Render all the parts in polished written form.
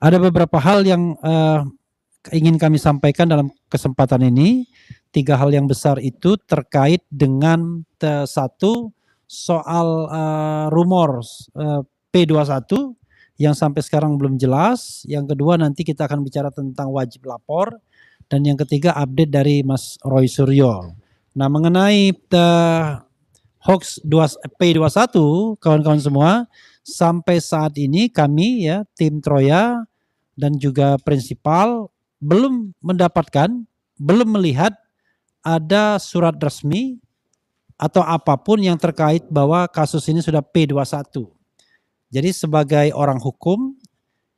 Ada beberapa hal yang ingin kami sampaikan dalam kesempatan ini. 3 hal yang besar itu terkait dengan satu soal rumor P21 yang sampai sekarang belum jelas. Yang kedua nanti kita akan bicara tentang wajib lapor. Dan yang ketiga update dari Mas Roy Suryo. Nah, mengenai hoax P21, kawan-kawan semua, sampai saat ini kami ya tim Troya dan juga prinsipal belum mendapatkan, belum melihat ada surat resmi atau apapun yang terkait bahwa kasus ini sudah P21. Jadi sebagai orang hukum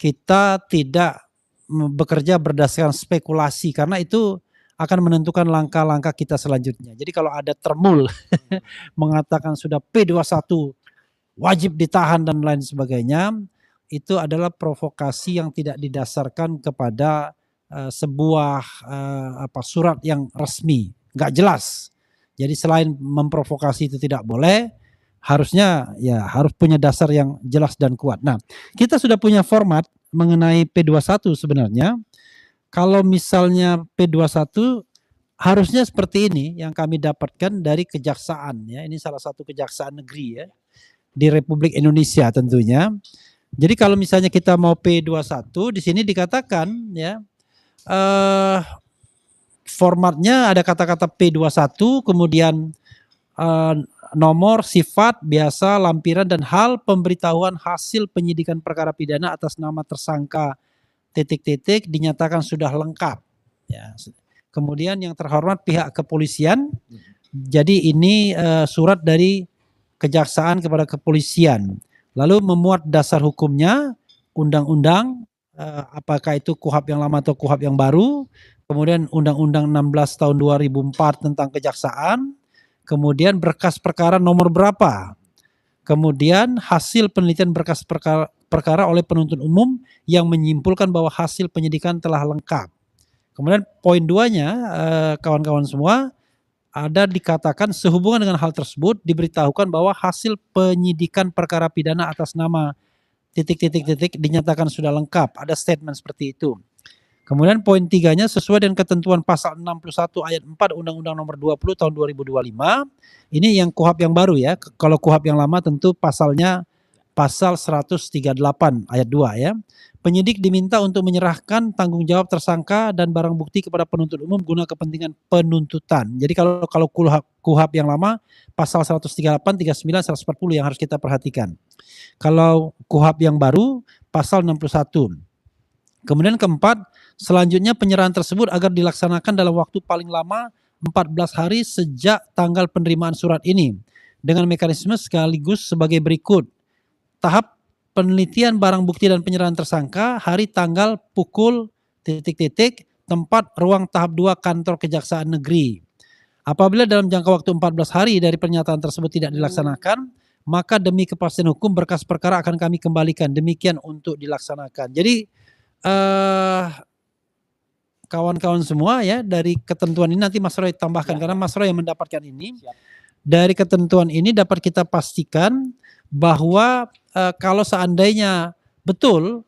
kita tidak bekerja berdasarkan spekulasi karena itu akan menentukan langkah-langkah kita selanjutnya. Jadi kalau ada termul mengatakan sudah P21 wajib ditahan dan lain sebagainya, itu adalah provokasi yang tidak didasarkan kepada sebuah surat yang resmi, nggak jelas. Jadi selain memprovokasi itu tidak boleh, harusnya ya harus punya dasar yang jelas dan kuat. Nah, kita sudah punya format mengenai P21 sebenarnya. Kalau misalnya P21 harusnya seperti ini yang kami dapatkan dari kejaksaan ya. Ini salah satu kejaksaan negeri ya di Republik Indonesia tentunya. Jadi kalau misalnya kita mau P21 di sini dikatakan ya formatnya ada kata-kata P21 kemudian nomor, sifat, biasa, lampiran dan hal pemberitahuan hasil penyidikan perkara pidana atas nama tersangka titik-titik dinyatakan sudah lengkap. Ya. Kemudian yang terhormat pihak kepolisian. Jadi ini surat dari kejaksaan kepada kepolisian. Lalu memuat dasar hukumnya, undang-undang, apakah itu KUHP yang lama atau KUHP yang baru. Kemudian Undang-Undang 16 tahun 2004 tentang kejaksaan. Kemudian berkas perkara nomor berapa. Kemudian hasil penelitian berkas perkara oleh penuntut umum yang menyimpulkan bahwa hasil penyidikan telah lengkap. Kemudian poin 2-nya kawan-kawan semua ada dikatakan sehubungan dengan hal tersebut diberitahukan bahwa hasil penyidikan perkara pidana atas nama titik-titik-titik dinyatakan sudah lengkap. Ada statement seperti itu. Kemudian poin 3-nya sesuai dengan ketentuan pasal 61 ayat 4 Undang-Undang nomor 20 tahun 2025. Ini yang KUHP yang baru ya. Kalau KUHP yang lama tentu pasalnya pasal 138 ayat 2 ya. Penyidik diminta untuk menyerahkan tanggung jawab tersangka dan barang bukti kepada penuntut umum guna kepentingan penuntutan. Jadi kalau KUHP yang lama pasal 138, 39, 140 yang harus kita perhatikan. Kalau KUHP yang baru pasal 61. Kemudian keempat, selanjutnya penyerahan tersebut agar dilaksanakan dalam waktu paling lama 14 hari sejak tanggal penerimaan surat ini dengan mekanisme sekaligus sebagai berikut. Tahap penelitian barang bukti dan penyerahan tersangka hari tanggal pukul titik-titik tempat ruang tahap 2 kantor kejaksaan negeri. Apabila dalam jangka waktu 14 hari dari pernyataan tersebut tidak dilaksanakan, maka demi kepastian hukum berkas perkara akan kami kembalikan. Demikian untuk dilaksanakan. Jadi kawan-kawan semua ya dari ketentuan ini nanti Mas Roy tambahkan karena Mas Roy yang mendapatkan ini. Dari ketentuan ini dapat kita pastikan bahwa kalau seandainya betul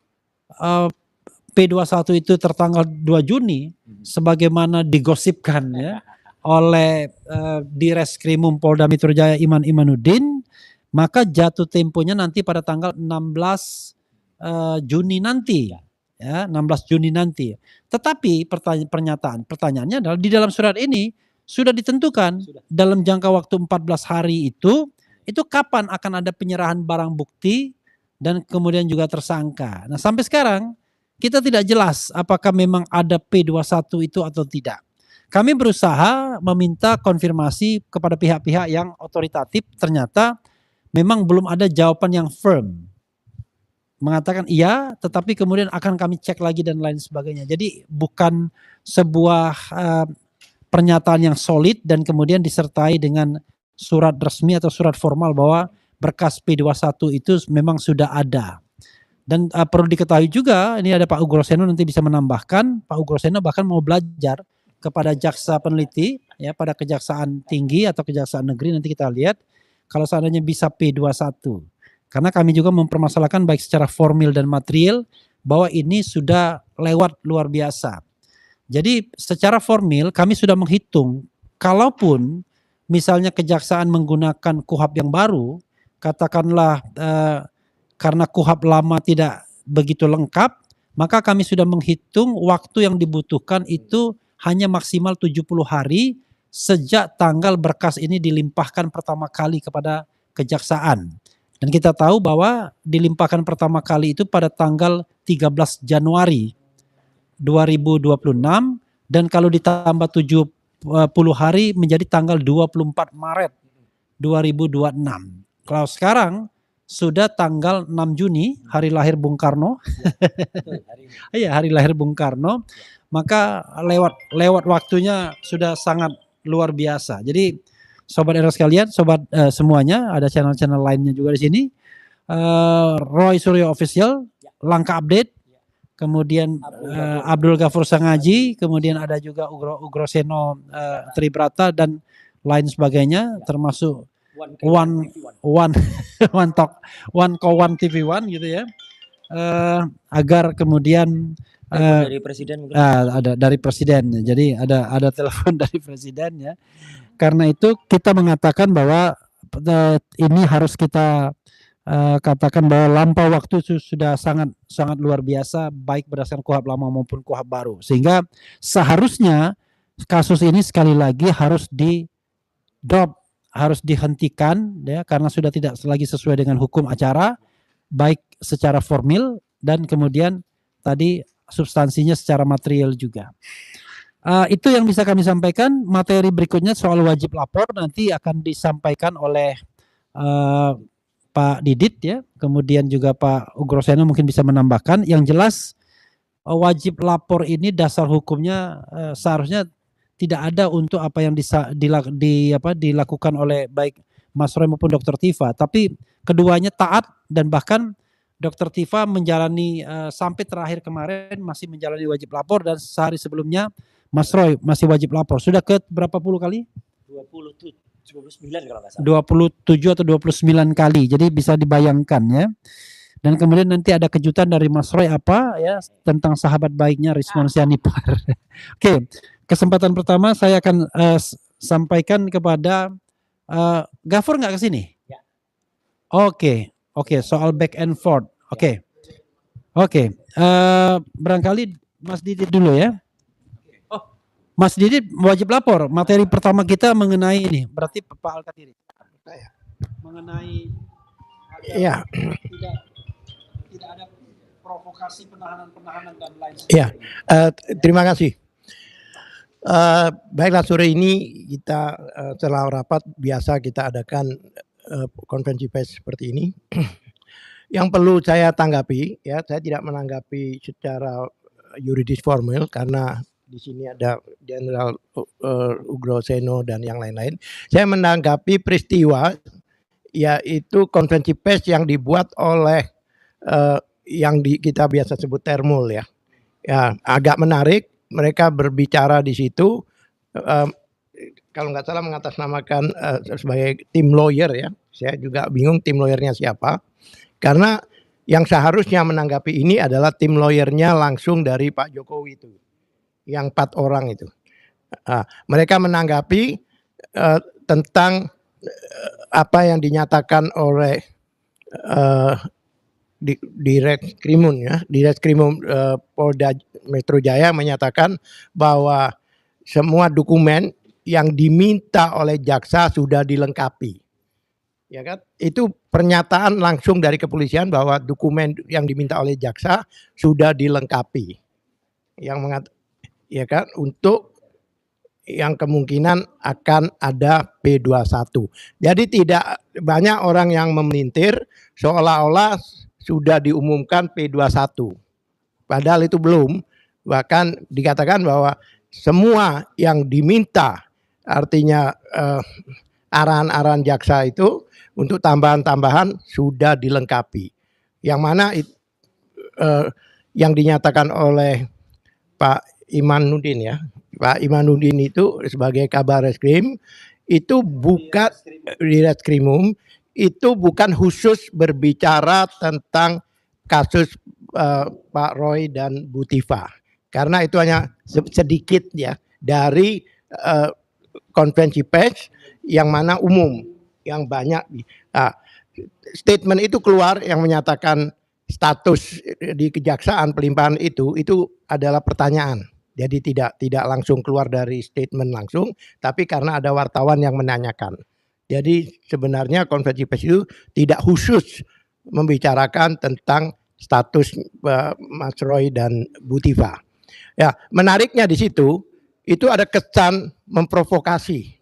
P21 itu tertanggal 2 Juni sebagaimana digosipkan ya oleh Direskrimum Polda Metro Jaya Iman Imanuddin, maka jatuh temponya nanti pada tanggal 16 Juni nanti. Ya, 16 Juni nanti. Tetapi pertanyaannya adalah di dalam surat ini sudah ditentukan dalam jangka waktu 14 hari itu kapan akan ada penyerahan barang bukti dan kemudian juga tersangka. Nah, sampai sekarang kita tidak jelas apakah memang ada P21 itu atau tidak. Kami berusaha meminta konfirmasi kepada pihak-pihak yang otoritatif, ternyata memang belum ada jawaban yang firm. Mengatakan iya, tetapi kemudian akan kami cek lagi dan lain sebagainya. Jadi bukan sebuah pernyataan yang solid dan kemudian disertai dengan surat resmi atau surat formal bahwa berkas P21 itu memang sudah ada. Dan perlu diketahui juga, ini ada Pak Ugroseno nanti bisa menambahkan, Pak Ugroseno bahkan mau belajar kepada jaksa peneliti ya pada kejaksaan tinggi atau kejaksaan negeri, nanti kita lihat kalau seandainya bisa P21. Karena kami juga mempermasalahkan baik secara formil dan material bahwa ini sudah lewat luar biasa. Jadi secara formil kami sudah menghitung, kalaupun misalnya kejaksaan menggunakan KUHP yang baru, katakanlah karena KUHP lama tidak begitu lengkap, maka kami sudah menghitung waktu yang dibutuhkan itu hanya maksimal 70 hari sejak tanggal berkas ini dilimpahkan pertama kali kepada kejaksaan. Dan kita tahu bahwa dilimpahkan pertama kali itu pada tanggal 13 Januari 2026 dan kalau ditambah 70 hari menjadi tanggal 24 Maret 2026. Kalau sekarang sudah tanggal 6 Juni, hari lahir Bung Karno. Iya, hari lahir Bung Karno. Maka lewat waktunya sudah sangat luar biasa. Jadi sobat era sekalian, sobat semuanya, ada channel-channel lainnya juga di sini. Roy Suryo Official, Langkah Update, kemudian Abdul Ghafur Sangaji, kemudian ada juga Ugro Seno Tribrata dan lain sebagainya, termasuk One Talk, One TV One gitu ya, agar kemudian dari presiden ada dari presiden, jadi ada telepon dari presiden ya. Karena itu kita mengatakan bahwa ini harus kita katakan bahwa lampau waktu sudah sangat luar biasa, baik berdasarkan KUHP lama maupun KUHP baru, sehingga seharusnya kasus ini sekali lagi harus di drop, harus dihentikan ya, karena sudah tidak lagi sesuai dengan hukum acara, baik secara formil dan kemudian tadi substansinya secara material juga. Itu yang bisa kami sampaikan. Materi berikutnya soal wajib lapor nanti akan disampaikan oleh Pak Didit ya, kemudian juga Pak Ugroseno mungkin bisa menambahkan. Yang jelas wajib lapor ini dasar hukumnya seharusnya tidak ada untuk apa yang dilakukan oleh baik Mas Roy maupun Dr. Tifa, tapi keduanya taat dan bahkan Dr. Tifa menjalani sampai terakhir kemarin masih menjalani wajib lapor dan sehari sebelumnya Mas Roy masih wajib lapor. Sudah ke berapa puluh kali? 29 kalau nggak salah. 27 atau 29 kali. Jadi bisa dibayangkan ya. Dan kemudian nanti ada kejutan dari Mas Roy apa ya tentang sahabat baiknya Rismon Sianipar. Oke, kesempatan pertama saya akan sampaikan kepada Ghafur nggak ke sini? Ya. Oke, soal back and forth. Oke. Barangkali Mas Didit dulu ya. Mas Didit wajib lapor. Materi pertama kita mengenai ini. Berarti Pak Alkatiri. Mengenai ya. Tidak ada provokasi penahanan dan lain sebagainya. Ya, terima kasih. Baiklah, sore ini kita setelah rapat biasa kita adakan konferensi pers seperti ini. Yang perlu saya tanggapi, ya, saya tidak menanggapi secara yuridis formal karena di sini ada Jenderal Ugroseno dan yang lain-lain. Saya menanggapi peristiwa yaitu konferensi pers yang dibuat oleh yang kita biasa sebut termul ya. Ya, agak menarik. Mereka berbicara di situ. Kalau nggak salah mengatasnamakan sebagai tim lawyer ya. Saya juga bingung tim lawyernya siapa. Karena yang seharusnya menanggapi ini adalah tim lawyernya langsung dari Pak Jokowi itu. Yang 4 orang itu. Mereka menanggapi tentang apa yang dinyatakan oleh Direskrimum Polda Metro Jaya menyatakan bahwa semua dokumen yang diminta oleh jaksa sudah dilengkapi. Ya kan? Itu pernyataan langsung dari kepolisian bahwa dokumen yang diminta oleh jaksa sudah dilengkapi. Yang ya kan, untuk yang kemungkinan akan ada P21. Jadi tidak banyak orang yang memelintir seolah-olah sudah diumumkan P21. Padahal itu belum. Bahkan dikatakan bahwa semua yang diminta, artinya arahan-arahan jaksa itu untuk tambahan-tambahan sudah dilengkapi. Yang mana yang dinyatakan oleh Pak Imanuddin ya. Pak Imanuddin itu sebagai Kabar Reskrim itu bukan di Reskrimum, itu bukan khusus berbicara tentang kasus Pak Roy dan Bu Tifa. Karena itu hanya sedikit ya dari konferensi pers yang mana umum, yang banyak. Statement itu keluar yang menyatakan status di kejaksaan pelimpahan itu adalah pertanyaan. Jadi tidak langsung keluar dari statement langsung, tapi karena ada wartawan yang menanyakan. Jadi sebenarnya konferensi pers itu tidak khusus membicarakan tentang status Mas Roy dan Bu Tifa. Ya, menariknya di situ itu ada kesan memprovokasi.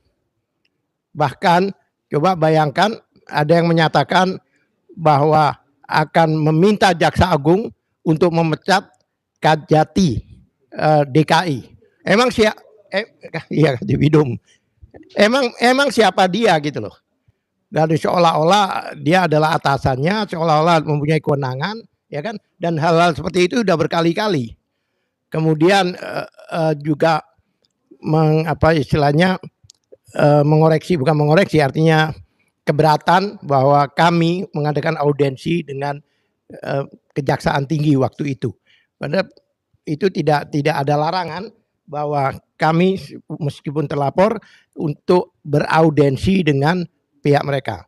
Bahkan coba bayangkan ada yang menyatakan bahwa akan meminta Jaksa Agung untuk memecat Kajati DKI. Emang iya di Bidum. Emang siapa dia gitu loh. Dan seolah-olah dia adalah atasannya, seolah-olah mempunyai kewenangan, ya kan? Dan hal-hal seperti itu sudah berkali-kali. Kemudian juga bukan mengoreksi, artinya keberatan bahwa kami mengadakan audiensi dengan Kejaksaan Tinggi waktu itu. Padahal itu tidak ada larangan bahwa kami meskipun terlapor untuk beraudiensi dengan pihak mereka.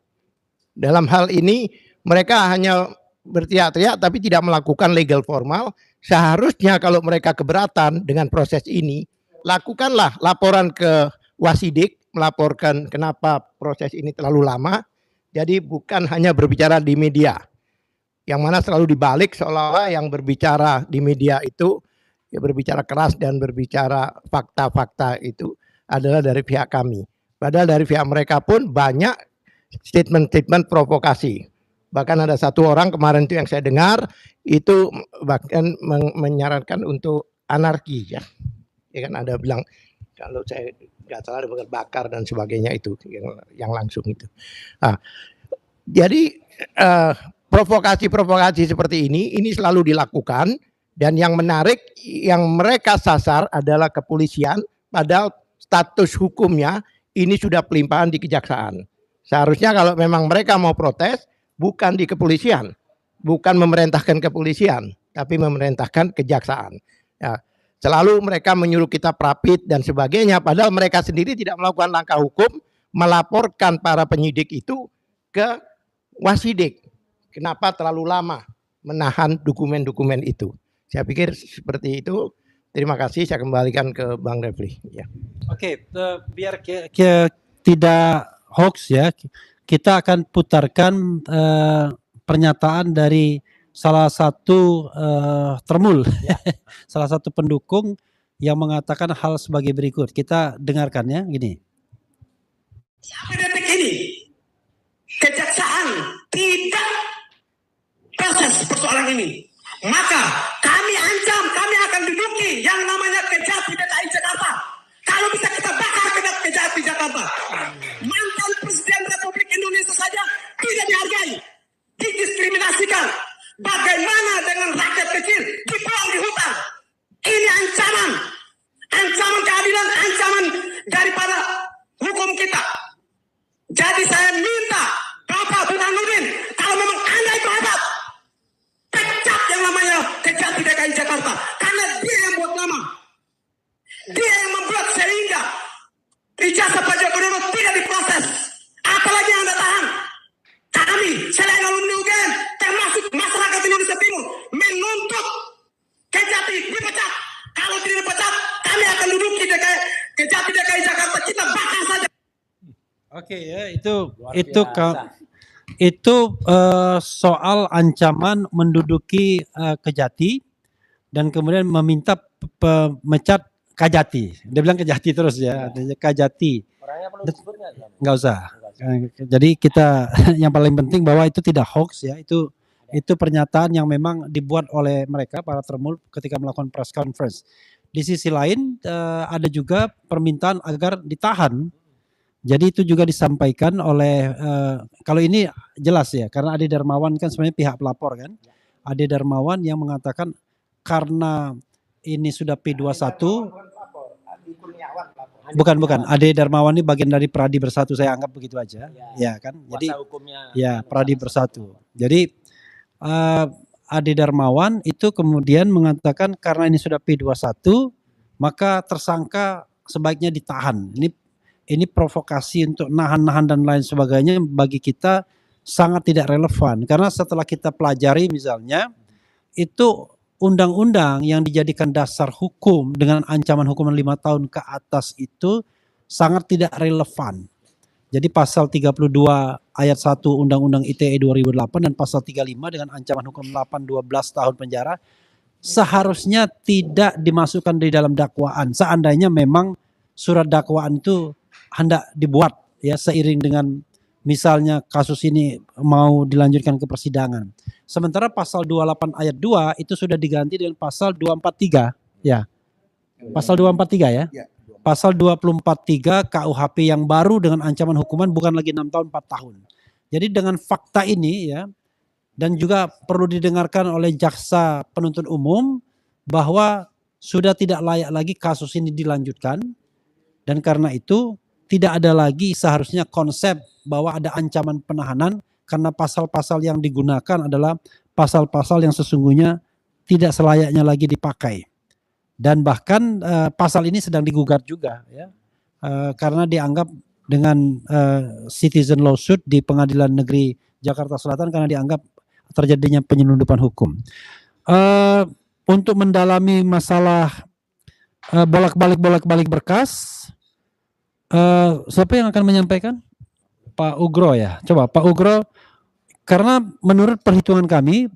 Dalam hal ini mereka hanya berteriak-teriak tapi tidak melakukan legal formal. Seharusnya kalau mereka keberatan dengan proses ini, lakukanlah laporan ke Wasidik, melaporkan kenapa proses ini terlalu lama. Jadi bukan hanya berbicara di media, yang mana selalu dibalik seolah-olah yang berbicara di media itu ya berbicara keras dan berbicara fakta-fakta itu adalah dari pihak kami. Padahal dari pihak mereka pun banyak statement-statement provokasi. Bahkan ada satu orang kemarin itu yang saya dengar itu bahkan menyarankan untuk anarki ya. Ya kan ada bilang kalau saya nggak salah ada bakar dan sebagainya itu yang langsung itu. Nah, jadi provokasi-provokasi seperti ini selalu dilakukan dan yang menarik yang mereka sasar adalah kepolisian padahal status hukumnya ini sudah pelimpahan di kejaksaan. Seharusnya kalau memang mereka mau protes bukan di kepolisian, bukan memerintahkan kepolisian, tapi memerintahkan kejaksaan. Ya, selalu mereka menyuruh kita prapit dan sebagainya, padahal mereka sendiri tidak melakukan langkah hukum, melaporkan para penyidik itu ke Wasidik. Kenapa terlalu lama menahan dokumen-dokumen itu? Saya pikir seperti itu. Terima kasih, saya kembalikan ke Bang Refli. Ya. Oke, biar tidak hoax ya, kita akan putarkan pernyataan dari salah satu termul, ya. Salah satu pendukung yang mengatakan hal sebagai berikut. Kita dengarkan ya, gini. Sampai detik ini, kejaksaan tidak proses persoalan ini. Maka kami ancam, kami akan duduki yang namanya Kejati DKI Jakarta. Kalau bisa kita bakar Kejati Jakarta. Mantan Presiden Republik Indonesia saja tidak dihargai, didiskriminasikan. Bagaimana dengan rakyat kecil dibuang di hutan? Ini ancaman keadilan, ancaman daripada hukum kita. Jadi saya minta Bapak Burhanuddin, kalau memang Anda itu hebat, pecat yang namanya Kejati DKI Jakarta. Karena dia yang buat nama. Dia yang membuat sehingga ijazah Pak Joko Widodo tidak diproses. Apalagi yang Anda tahan. Kami, selain alumni UGM, termasuk masyarakat Indonesia Timur, menuntut Kejati dipecat. Kalau tidak dipecat, kami akan duduk di Kejati DKI Jakarta. Kita bakar saja. Oke ya, itu soal ancaman menduduki Kejati dan kemudian meminta pemecat Kajati. Dia bilang Kejati terus ya, Kajati. Orangnya perlu disebut nggak usah. Jadi kita yang paling penting bahwa itu tidak hoax ya, itu pernyataan yang memang dibuat oleh mereka para termul ketika melakukan press conference. Di sisi lain ada juga permintaan agar ditahan. Jadi itu juga disampaikan oleh kalau ini jelas ya, karena Ade Darmawan kan sebenarnya pihak pelapor kan. Ade Darmawan yang mengatakan karena ini sudah P21. Bukan. Ade Darmawan ini bagian dari Pradi Bersatu, saya anggap begitu aja. Ya kan. Jadi hukumnya, ya Pradi Bersatu. Jadi Ade Darmawan itu kemudian mengatakan karena ini sudah P21 maka tersangka sebaiknya ditahan. Ini provokasi untuk nahan-nahan dan lain sebagainya bagi kita sangat tidak relevan karena setelah kita pelajari misalnya itu undang-undang yang dijadikan dasar hukum dengan ancaman hukuman 5 tahun ke atas itu sangat tidak relevan. Jadi pasal 32 ayat 1 Undang-Undang ITE 2008 dan pasal 35 dengan ancaman hukum 12 tahun penjara seharusnya tidak dimasukkan di dalam dakwaan. Seandainya memang surat dakwaan itu hendak dibuat ya seiring dengan misalnya kasus ini mau dilanjutkan ke persidangan. Sementara pasal 28 ayat 2 itu sudah diganti dengan pasal 243 ya. Pasal 243 ya. Pasal 243 KUHP yang baru dengan ancaman hukuman bukan lagi 6 tahun 4 tahun. Jadi dengan fakta ini ya dan juga perlu didengarkan oleh jaksa penuntut umum bahwa sudah tidak layak lagi kasus ini dilanjutkan dan karena itu tidak ada lagi seharusnya konsep bahwa ada ancaman penahanan karena pasal-pasal yang digunakan adalah pasal-pasal yang sesungguhnya tidak selayaknya lagi dipakai. Dan bahkan pasal ini sedang digugat juga ya karena dianggap dengan citizen lawsuit di Pengadilan Negeri Jakarta Selatan karena dianggap terjadinya penyelundupan hukum. Untuk mendalami masalah bolak-balik berkas, siapa yang akan menyampaikan? Pak Ugro ya. Coba Pak Ugro, karena menurut perhitungan kami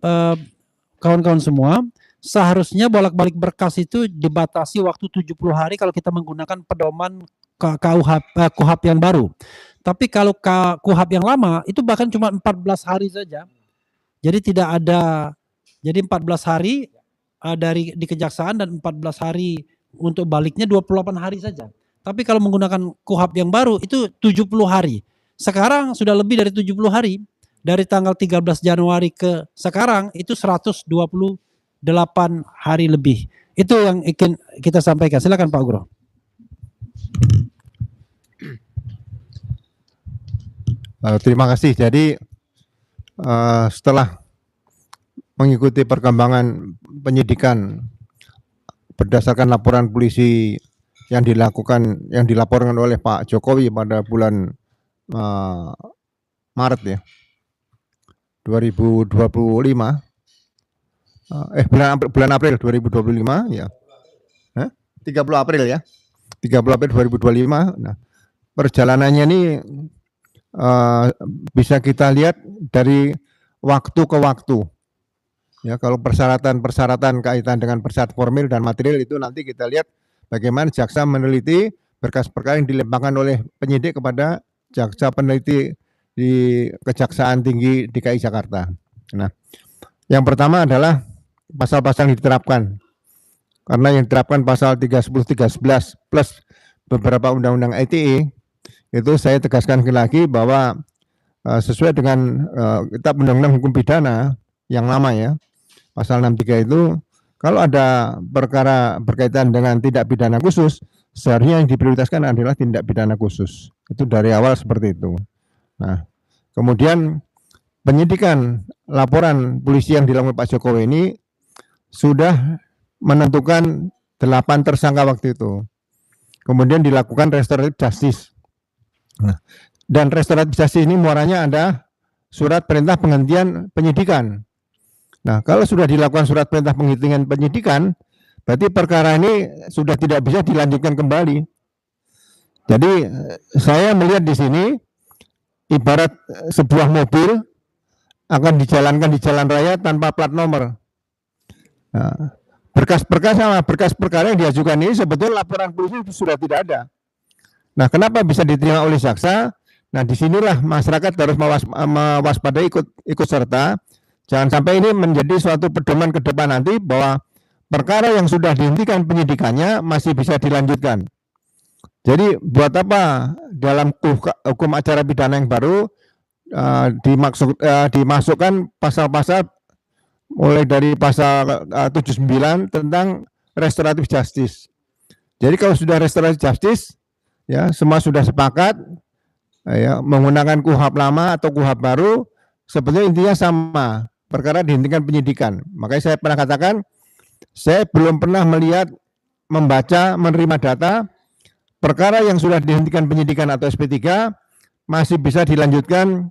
kawan-kawan semua seharusnya bolak-balik berkas itu dibatasi waktu 70 hari kalau kita menggunakan pedoman KUHP yang baru. Tapi kalau KUHP yang lama itu bahkan cuma 14 hari saja. Jadi tidak ada, jadi 14 hari dari di kejaksaan dan 14 hari untuk baliknya 28 hari saja. Tapi kalau menggunakan KUHP yang baru itu 70 hari. Sekarang sudah lebih dari 70 hari. Dari tanggal 13 Januari ke sekarang itu 128 hari lebih. Itu yang ingin kita sampaikan. Silakan Pak Ugro. Terima kasih. Jadi setelah mengikuti perkembangan penyidikan berdasarkan laporan polisi yang dilaporkan oleh Pak Jokowi pada bulan Maret ya 2025. Bulan April 2025 ya. 30 April ya. 30 April 2025. Nah, perjalanannya ini bisa kita lihat dari waktu ke waktu. Ya, kalau persyaratan kaitan dengan persyarat formil dan material itu nanti kita lihat bagaimana jaksa meneliti berkas perkara yang dilempangkan oleh penyidik kepada jaksa peneliti di Kejaksaan Tinggi DKI Jakarta. Nah, yang pertama adalah pasal-pasal yang diterapkan. Karena yang diterapkan pasal 310, 311 plus beberapa undang-undang ITE, itu saya tegaskan lagi bahwa sesuai dengan kitab undang-undang hukum pidana yang lama ya, pasal 63 itu, kalau ada perkara berkaitan dengan tindak pidana khusus, seharusnya yang diprioritaskan adalah tindak pidana khusus. Itu dari awal seperti itu. Nah, kemudian penyidikan laporan polisi yang dilakukan Pak Jokowi ini sudah menentukan 8 tersangka waktu itu. Kemudian dilakukan restoratif justice. Nah, dan restoratif justice ini muaranya ada surat perintah penghentian penyidikan. Nah, kalau sudah dilakukan surat perintah penghentian penyidikan, berarti perkara ini sudah tidak bisa dilanjutkan kembali. Jadi saya melihat di sini ibarat sebuah mobil akan dijalankan di jalan raya tanpa plat nomor. Nah, berkas-berkas sama berkas perkara yang diajukan ini sebetulnya laporan polisi sudah tidak ada. Nah, kenapa bisa diterima oleh jaksa? Nah, disinilah masyarakat harus mewaspadai ikut serta. Jangan sampai ini menjadi suatu pedoman ke depan nanti bahwa perkara yang sudah dihentikan penyidikannya masih bisa dilanjutkan. Jadi buat apa dalam hukum acara pidana yang baru dimasukkan pasal-pasal mulai dari pasal 79 tentang restoratif justice. Jadi kalau sudah restoratif justice, ya semua sudah sepakat ya menggunakan KUHP lama atau KUHP baru, sebetulnya intinya sama. perkara dihentikan penyidikan. Makanya saya pernah katakan, saya belum pernah melihat, membaca, menerima data perkara yang sudah dihentikan penyidikan atau SP3 masih bisa dilanjutkan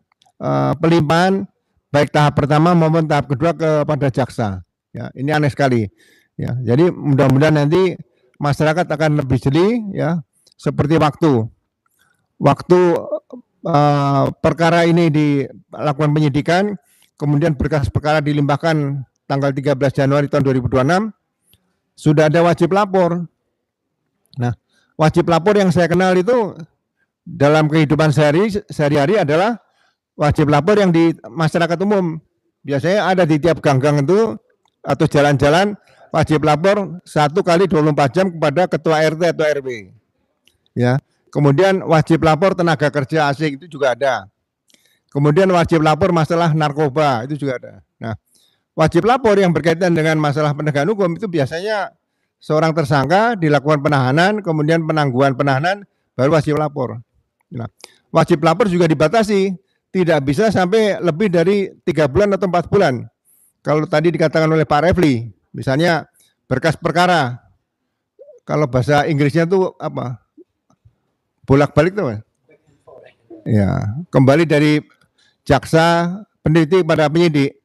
pelimpahan baik tahap pertama maupun tahap kedua kepada jaksa. Ya, ini aneh sekali. Ya, jadi mudah-mudahan nanti masyarakat akan lebih jeli, ya, seperti waktu perkara ini dilakukan penyidikan, kemudian berkas perkara dilimpahkan tanggal 13 Januari tahun 2026, sudah ada wajib lapor. Nah, wajib lapor yang saya kenal itu dalam kehidupan sehari-hari adalah wajib lapor yang di masyarakat umum. Biasanya ada di tiap gang-gang itu atau jalan-jalan wajib lapor 1 kali 24 jam kepada ketua RT atau RW. Ya. Kemudian wajib lapor tenaga kerja asing itu juga ada. Kemudian wajib lapor masalah narkoba itu juga ada. Nah, wajib lapor yang berkaitan dengan masalah penegakan hukum itu biasanya seorang tersangka dilakukan penahanan, kemudian penangguhan penahanan, baru wajib lapor. Nah, wajib lapor juga dibatasi, tidak bisa sampai lebih dari 3 bulan atau 4 bulan. Kalau tadi dikatakan oleh Pak Refli, misalnya berkas perkara, kalau bahasa Inggrisnya itu apa? Bolak-balik tuh, ya, kembali dari jaksa peneliti pada penyidik,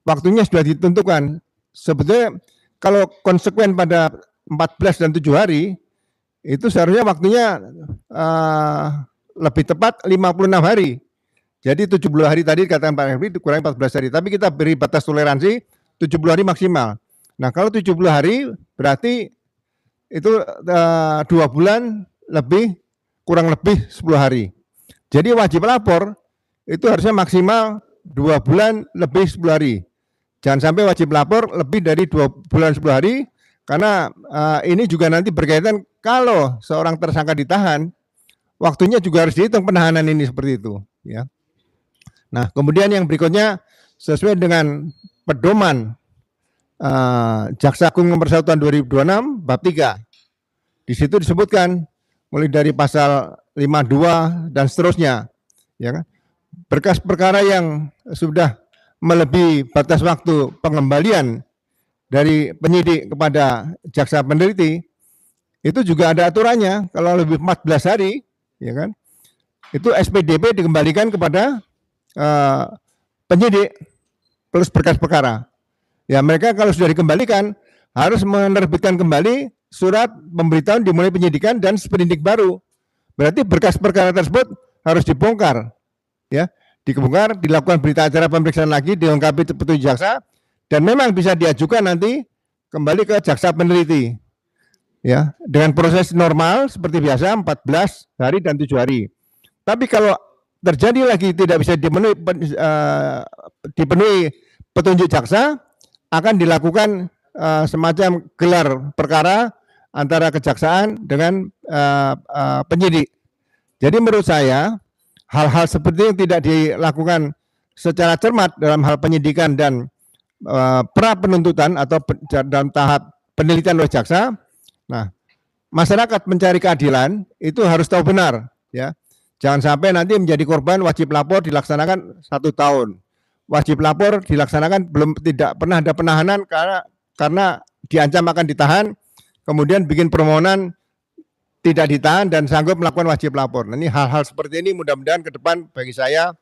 waktunya sudah ditentukan. Sebetulnya kalau konsekuen pada 14 dan 7 hari, itu seharusnya waktunya lebih tepat 56 hari. Jadi 70 hari tadi dikatakan Pak Refli dikurangi 14 hari, tapi kita beri batas toleransi 70 hari maksimal. Nah, kalau 70 hari berarti itu 2 bulan lebih, kurang lebih 10 hari. Jadi wajib lapor itu harusnya maksimal 2 bulan lebih 10 hari. Jangan sampai wajib lapor lebih dari 2 bulan 10 hari, karena ini juga nanti berkaitan kalau seorang tersangka ditahan, waktunya juga harus dihitung penahanan ini seperti itu. Ya. Nah, kemudian yang berikutnya sesuai dengan pedoman Jaksa Agung Nomor 1 Tahun 2026 bab 3. Di situ disebutkan mulai dari pasal 52 dan seterusnya, ya kan? Berkas perkara yang sudah melebihi batas waktu pengembalian dari penyidik kepada jaksa peneliti itu juga ada aturannya. Kalau lebih 14 hari, ya kan, itu SPDP dikembalikan kepada penyidik plus berkas perkara. Ya, mereka kalau sudah dikembalikan harus menerbitkan kembali surat pemberitahuan dimulai penyidikan dan sprindik baru. Berarti berkas perkara tersebut harus dibongkar, ya, dibongkar, dilakukan berita acara pemeriksaan lagi, dilengkapi petunjuk jaksa, dan memang bisa diajukan nanti kembali ke jaksa peneliti, ya, dengan proses normal seperti biasa 14 hari dan 7 hari. Tapi kalau terjadi lagi tidak bisa dipenuhi petunjuk jaksa, akan dilakukan semacam gelar perkara antara kejaksaan dengan penyidik. Jadi menurut saya hal-hal seperti yang tidak dilakukan secara cermat dalam hal penyidikan dan pra penuntutan atau dalam tahap penelitian oleh jaksa. Nah, masyarakat mencari keadilan itu harus tahu benar, ya. Jangan sampai nanti menjadi korban wajib lapor dilaksanakan 1 tahun. Wajib lapor dilaksanakan tidak pernah ada penahanan karena diancam akan ditahan, kemudian bikin permohonan tidak ditahan dan sanggup melakukan wajib lapor. Nah, ini hal-hal seperti ini mudah-mudahan ke depan bagi saya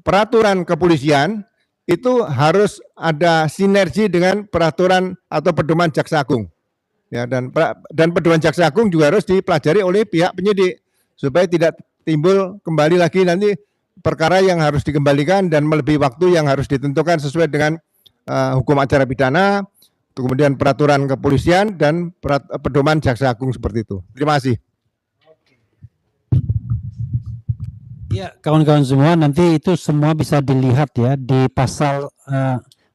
peraturan kepolisian itu harus ada sinergi dengan peraturan atau pedoman Jaksa Agung. Ya, dan pedoman Jaksa Agung juga harus dipelajari oleh pihak penyidik supaya tidak timbul kembali lagi nanti perkara yang harus dikembalikan dan melebihi waktu yang harus ditentukan sesuai dengan hukum acara pidana, kemudian peraturan kepolisian dan pedoman Jaksa Agung seperti itu. Terima kasih. Ya, kawan-kawan semua, nanti itu semua bisa dilihat ya di pasal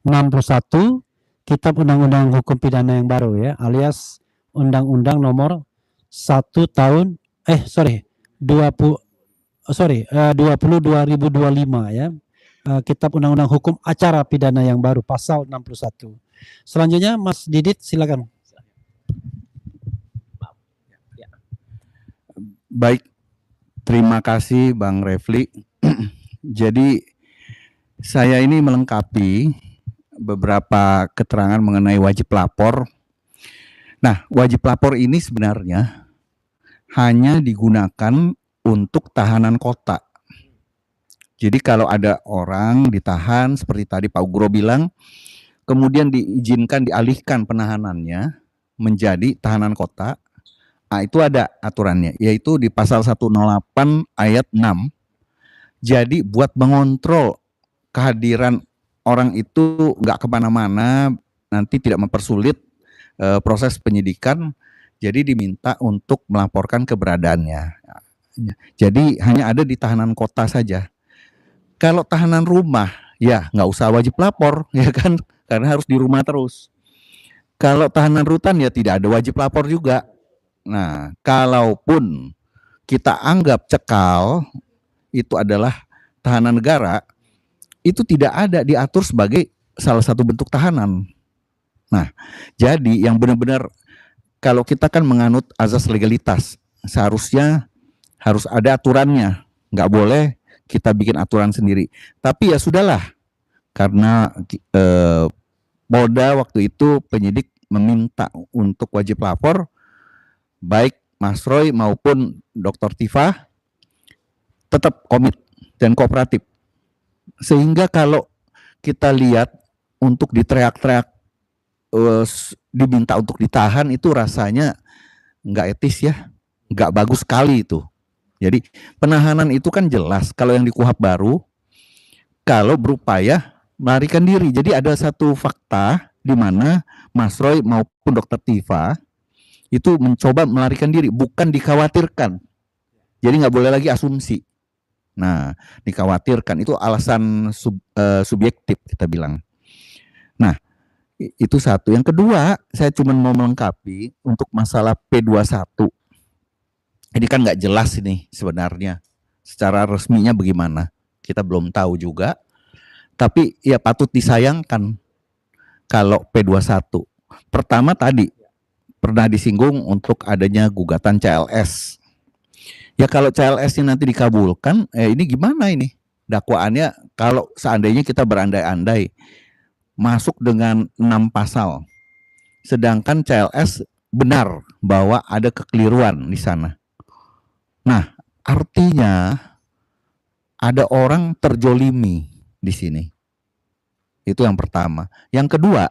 61 Kitab Undang-Undang Hukum Pidana yang baru ya, alias Undang-Undang Nomor 1 Tahun 20/2025 ya. Kitab Undang-Undang Hukum Acara Pidana yang baru pasal 61. Selanjutnya Mas Didit silakan. Baik, terima kasih Bang Refli. Jadi Saya ini melengkapi beberapa keterangan mengenai wajib lapor. Nah, wajib lapor ini sebenarnya hanya digunakan untuk tahanan kota. Jadi kalau ada orang ditahan seperti tadi Pak Ugro bilang, kemudian diizinkan dialihkan penahanannya menjadi tahanan kota, nah itu ada aturannya, yaitu di pasal 108 ayat 6. Jadi buat mengontrol kehadiran orang itu nggak kemana-mana, nanti tidak mempersulit proses penyidikan, jadi diminta untuk melaporkan keberadaannya. Jadi hanya ada di tahanan kota saja. Kalau tahanan rumah, ya nggak usah wajib lapor, ya kan, karena harus di rumah terus. Kalau tahanan rutan ya tidak ada wajib lapor juga. Nah, kalaupun kita anggap cekal itu adalah tahanan negara, itu tidak ada diatur sebagai salah satu bentuk tahanan. Nah, jadi yang benar-benar kalau kita kan menganut azas legalitas, seharusnya harus ada aturannya, nggak boleh kita bikin aturan sendiri. Tapi ya sudahlah, karena Polda waktu itu penyidik meminta untuk wajib lapor, baik Mas Roy maupun Dr. Tifa tetap komit dan kooperatif. Sehingga kalau kita lihat untuk diteriak-teriak diminta untuk ditahan itu rasanya nggak etis ya, nggak bagus sekali itu. Jadi penahanan itu kan jelas kalau yang di KUHP baru, kalau berupaya melarikan diri. Jadi ada satu fakta di mana Mas Roy maupun Dr. Tifa itu mencoba melarikan diri, bukan dikhawatirkan. Jadi nggak boleh lagi asumsi. Nah, dikhawatirkan itu alasan subjektif kita bilang. Nah, itu satu. Yang kedua, saya cuma mau melengkapi untuk masalah P21. Ini kan nggak jelas ini sebenarnya secara resminya bagaimana. Kita belum tahu juga. Tapi ya patut disayangkan kalau P21. Pertama tadi pernah disinggung untuk adanya gugatan CLS. Ya kalau CLS-nya nanti dikabulkan, ini gimana ini? Dakwaannya kalau seandainya kita berandai-andai masuk dengan 6 pasal. Sedangkan CLS benar bahwa ada kekeliruan di sana. Nah, artinya ada orang terjolimi di sini. Itu yang pertama. Yang kedua,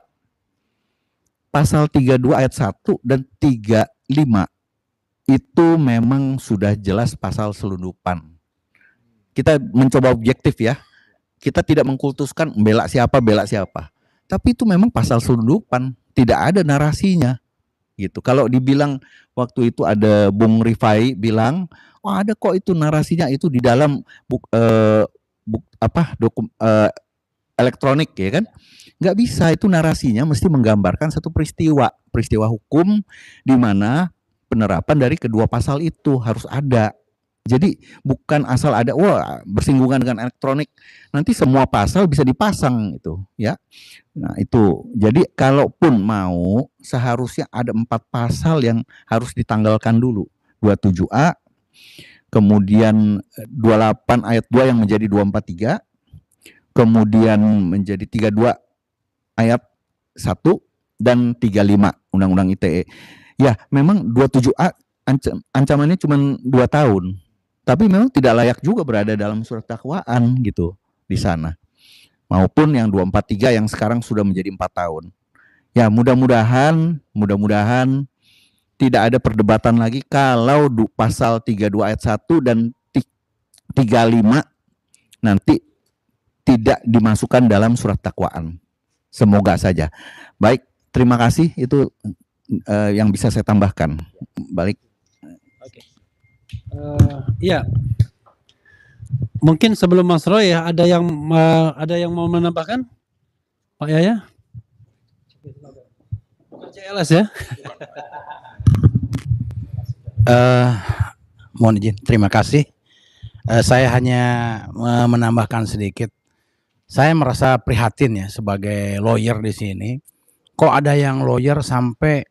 pasal 32 ayat 1 dan 35 itu memang sudah jelas pasal selundupan. Kita mencoba objektif ya. Kita tidak mengkultuskan bela siapa. Tapi itu memang pasal selundupan, tidak ada narasinya. Gitu. Kalau dibilang waktu itu ada Bung Rifai bilang, "Oh, ada kok itu narasinya itu di dalam elektronik ya kan?" Nggak bisa, itu narasinya mesti menggambarkan satu peristiwa hukum di mana penerapan dari kedua pasal itu harus ada. Jadi bukan asal ada, wah bersinggungan dengan elektronik, nanti semua pasal bisa dipasang itu ya. Nah itu, jadi kalaupun mau seharusnya ada 4 pasal yang harus ditanggalkan dulu. 27A, kemudian 28 ayat 2 yang menjadi 243, kemudian menjadi 32 ayat 1 dan 35 Undang-Undang ITE. Ya, memang 27A ancamannya cuma 2 tahun. Tapi memang tidak layak juga berada dalam surat dakwaan gitu di sana. Maupun yang 243 yang sekarang sudah menjadi 4 tahun. Ya, mudah-mudahan tidak ada perdebatan lagi kalau pasal 32 ayat 1 dan 35 nanti tidak dimasukkan dalam surat dakwaan. Semoga saja. Baik, terima kasih, itu yang bisa saya tambahkan. Balik. Oke. Iya. Mungkin sebelum Mas Roy ya ada yang mau menambahkan? Pak Yaya? Bukan CLS ya? Mohon izin, terima kasih. Saya hanya menambahkan sedikit. Saya merasa prihatin ya sebagai lawyer di sini. Kok ada yang lawyer sampai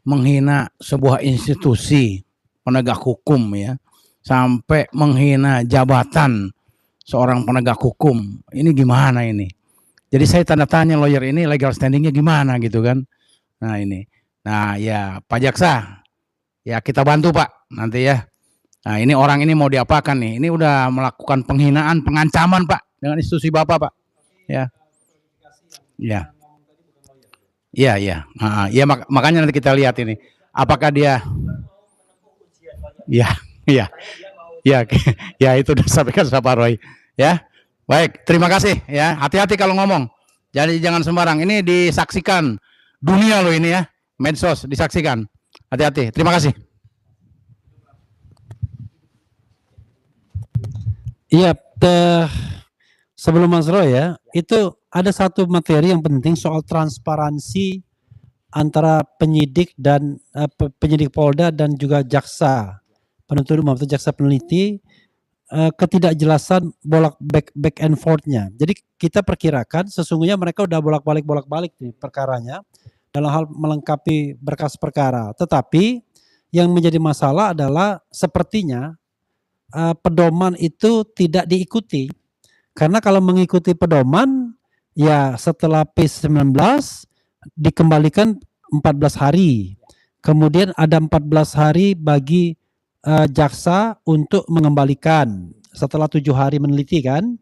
menghina sebuah institusi penegak hukum ya, sampai menghina jabatan seorang penegak hukum. Ini gimana ini? Jadi saya tanda tanya lawyer ini legal standingnya gimana gitu kan. Nah ini. Nah ya Pak Jaksa, ya kita bantu Pak nanti ya. Nah ini orang ini mau diapakan nih? Ini udah melakukan penghinaan, pengancaman Pak dengan institusi Bapak Pak. Ya. Ya. Iya, iya. Ya makanya nanti kita lihat ini. Apakah dia ya, ya. Ya, ya itu udah sampaikan Pak Roy. Ya. Baik, terima kasih ya. Hati-hati kalau ngomong. Jadi jangan sembarang. Ini disaksikan dunia loh ini ya. Medsos disaksikan. Hati-hati. Terima kasih. Iya, sebelum Mas Roy ya, itu ada satu materi yang penting soal transparansi antara penyidik dan penyidik Polda dan juga jaksa penuntut umum atau jaksa peneliti, ketidakjelasan back and forth-nya. Jadi kita perkirakan sesungguhnya mereka udah bolak-balik nih perkaranya dalam hal melengkapi berkas perkara. Tetapi yang menjadi masalah adalah sepertinya pedoman itu tidak diikuti. Karena kalau mengikuti pedoman, ya setelah P19 dikembalikan 14 hari. Kemudian ada 14 hari bagi jaksa untuk mengembalikan setelah 7 hari meneliti kan.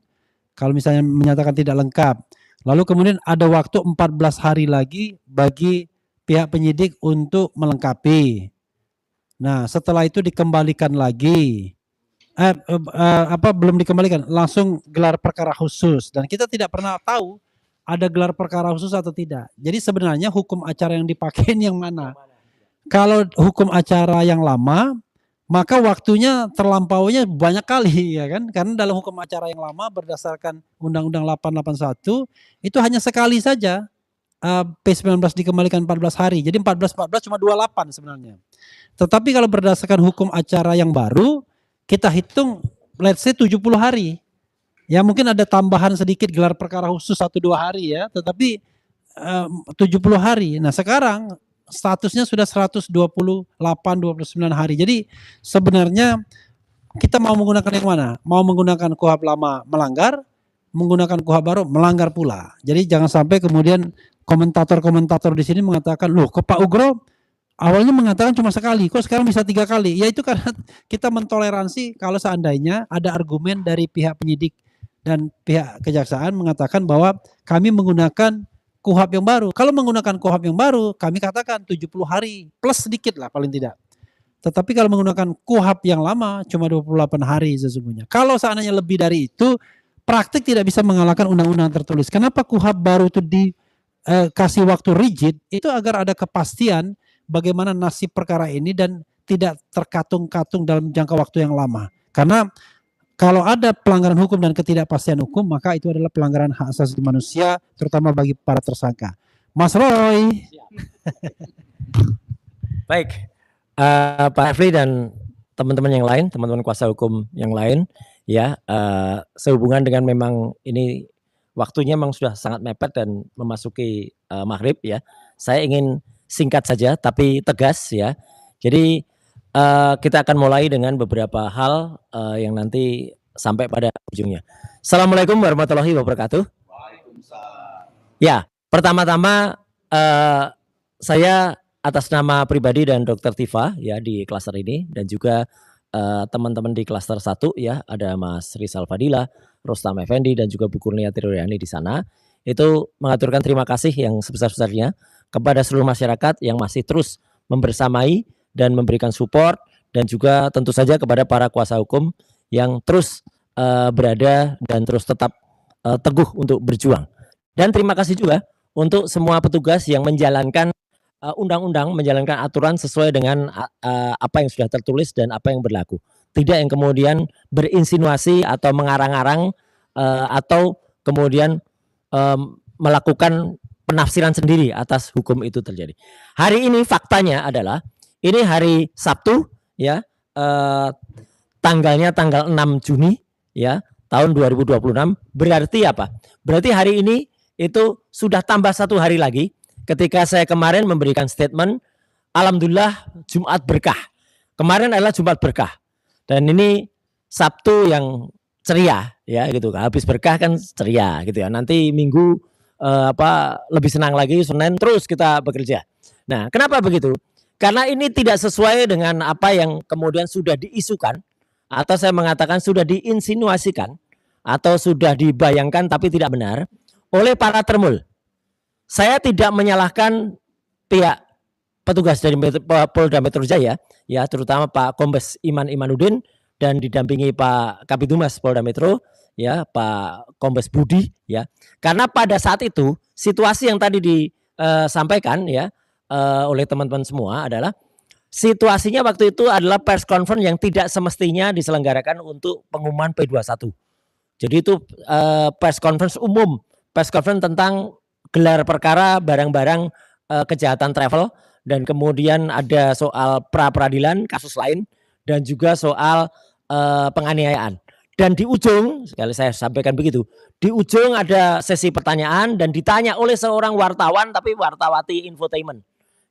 Kalau misalnya menyatakan tidak lengkap. Lalu kemudian ada waktu 14 hari lagi bagi pihak penyidik untuk melengkapi. Nah, setelah itu dikembalikan lagi. Belum dikembalikan, langsung gelar perkara khusus, dan kita tidak pernah tahu ada gelar perkara khusus atau tidak. Jadi sebenarnya hukum acara yang dipakai yang mana? Kalau hukum acara yang lama, maka waktunya terlampaunya banyak kali ya kan? Karena dalam hukum acara yang lama berdasarkan Undang-Undang 881 itu hanya sekali saja P19 dikembalikan 14 hari. Jadi 14 cuma 28 sebenarnya. Tetapi kalau berdasarkan hukum acara yang baru, kita hitung let's say 70 hari. Ya mungkin ada tambahan sedikit gelar perkara khusus 1-2 hari ya, tetapi 70 hari. Nah sekarang statusnya sudah 128-29 hari. Jadi sebenarnya kita mau menggunakan yang mana? Mau menggunakan KUHP lama melanggar, menggunakan KUHP baru melanggar pula. Jadi jangan sampai kemudian komentator-komentator di sini mengatakan, loh kok Pak Ugro awalnya mengatakan cuma sekali, kok sekarang bisa 3 kali? Ya itu karena kita mentoleransi kalau seandainya ada argumen dari pihak penyidik dan pihak kejaksaan mengatakan bahwa kami menggunakan KUHP yang baru. Kalau menggunakan KUHP yang baru, kami katakan 70 hari plus sedikit lah paling tidak. Tetapi kalau menggunakan KUHP yang lama cuma 28 hari sesungguhnya. Kalau seandainya lebih dari itu, praktik tidak bisa mengalahkan undang-undang tertulis. Kenapa KUHP baru itu dikasih waktu rigid? Itu agar ada kepastian bagaimana nasib perkara ini dan tidak terkatung-katung dalam jangka waktu yang lama. Karena kalau ada pelanggaran hukum dan ketidakpastian hukum, maka itu adalah pelanggaran hak asasi manusia, terutama bagi para tersangka. Mas Roy. Baik, Pak Refli dan teman-teman yang lain, teman-teman kuasa hukum yang lain, ya sehubungan dengan memang ini waktunya memang sudah sangat mepet dan memasuki maghrib ya. Saya ingin singkat saja tapi tegas ya. Jadi kita akan mulai dengan beberapa hal yang nanti sampai pada ujungnya. Assalamualaikum warahmatullahi wabarakatuh. Waalaikumsalam. Ya, pertama-tama saya atas nama pribadi dan Dr. Tifa ya di klaster ini dan juga teman-teman di klaster 1 ya, ada Mas Rizal Fadila, Rostam Effendi dan juga Bu Kurnia Tiruyani di sana. Itu mengaturkan terima kasih yang sebesar-besarnya kepada seluruh masyarakat yang masih terus membersamai dan memberikan support, dan juga tentu saja kepada para kuasa hukum yang terus berada dan terus tetap teguh untuk berjuang. Dan terima kasih juga untuk semua petugas yang menjalankan undang-undang, menjalankan aturan sesuai dengan apa yang sudah tertulis dan apa yang berlaku. Tidak yang kemudian berinsinuasi atau mengarang-arang atau kemudian melakukan penafsiran sendiri atas hukum itu terjadi. Hari ini faktanya adalah ini hari Sabtu ya, tanggalnya tanggal 6 Juni ya, tahun 2026. Berarti apa? Berarti hari ini itu sudah tambah 1 hari lagi ketika saya kemarin memberikan statement, alhamdulillah Jumat berkah. Kemarin adalah Jumat berkah. Dan ini Sabtu yang ceria ya gitu. Habis berkah kan ceria gitu ya. Nanti Minggu lebih senang lagi, Senin terus kita bekerja. Nah, kenapa begitu? Karena ini tidak sesuai dengan apa yang kemudian sudah diisukan atau saya mengatakan sudah diinsinuasikan atau sudah dibayangkan tapi tidak benar oleh para termul. Saya tidak menyalahkan pihak petugas dari Polda Metro Jaya, ya terutama Pak Kombes Iman Imanuddin dan didampingi Pak Kabid Humas Polda Metro, ya Pak Kombes Budi, ya. Karena pada saat itu situasi yang tadi disampaikan ya oleh teman-teman semua adalah situasinya waktu itu adalah press conference yang tidak semestinya diselenggarakan untuk pengumuman P21. Jadi itu press conference umum, press conference tentang gelar perkara barang-barang kejahatan travel dan kemudian ada soal pra peradilan kasus lain dan juga soal penganiayaan. Dan di ujung, sekali saya sampaikan begitu, di ujung ada sesi pertanyaan dan ditanya oleh seorang wartawan tapi wartawati infotainment.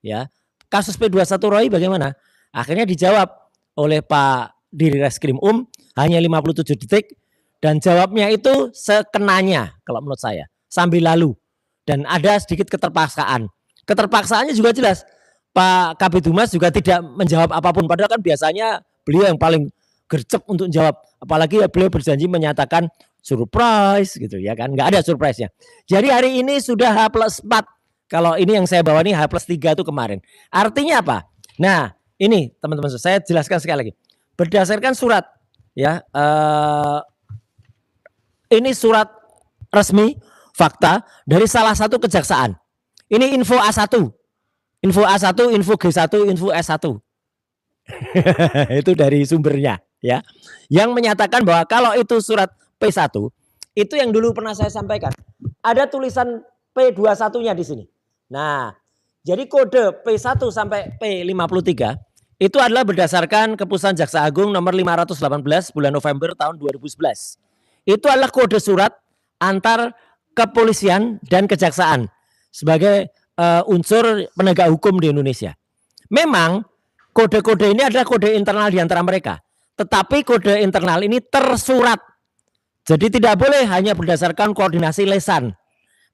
Ya, kasus P21 Roy bagaimana? Akhirnya dijawab oleh Pak Diri Reskrim hanya 57 detik dan jawabnya itu sekenanya kalau menurut saya sambil lalu. Dan ada sedikit keterpaksaan. Keterpaksaannya juga jelas. Pak Kabid Humas juga tidak menjawab apapun. Padahal kan biasanya beliau yang paling gercep untuk jawab. Apalagi beliau berjanji menyatakan surprise gitu ya kan. Nggak ada surprise-nya. Jadi hari ini sudah H+4. Kalau ini yang saya bawa ini H+3 itu kemarin. Artinya apa? Nah ini teman-teman saya jelaskan sekali lagi. Berdasarkan surat ya. Ini surat resmi fakta dari salah satu kejaksaan. Ini info A1. Info A1, info G1, info S1. Itu dari sumbernya ya. Yang menyatakan bahwa kalau itu surat P1, itu yang dulu pernah saya sampaikan. Ada tulisan P21-nya di sini. Nah, jadi kode P1 sampai P53 itu adalah berdasarkan keputusan Jaksa Agung nomor 518 bulan November tahun 2011. Itu adalah kode surat antar kepolisian dan kejaksaan sebagai unsur penegak hukum di Indonesia. Memang kode-kode ini adalah kode internal di antara mereka. Tetapi kode internal ini tersurat. Jadi tidak boleh hanya berdasarkan koordinasi lesan.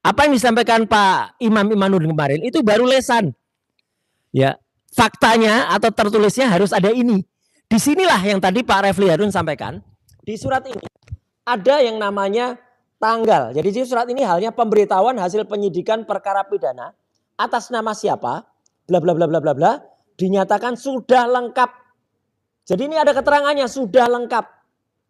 Apa yang disampaikan Pak Imam Imanuddin kemarin itu baru lesan. Ya, faktanya atau tertulisnya harus ada ini. Disinilah yang tadi Pak Refli Harun sampaikan. Di surat ini ada yang namanya tanggal. Jadi di surat ini halnya pemberitahuan hasil penyidikan perkara pidana atas nama siapa, bla bla bla bla bla bla, dinyatakan sudah lengkap. Jadi ini ada keterangannya sudah lengkap.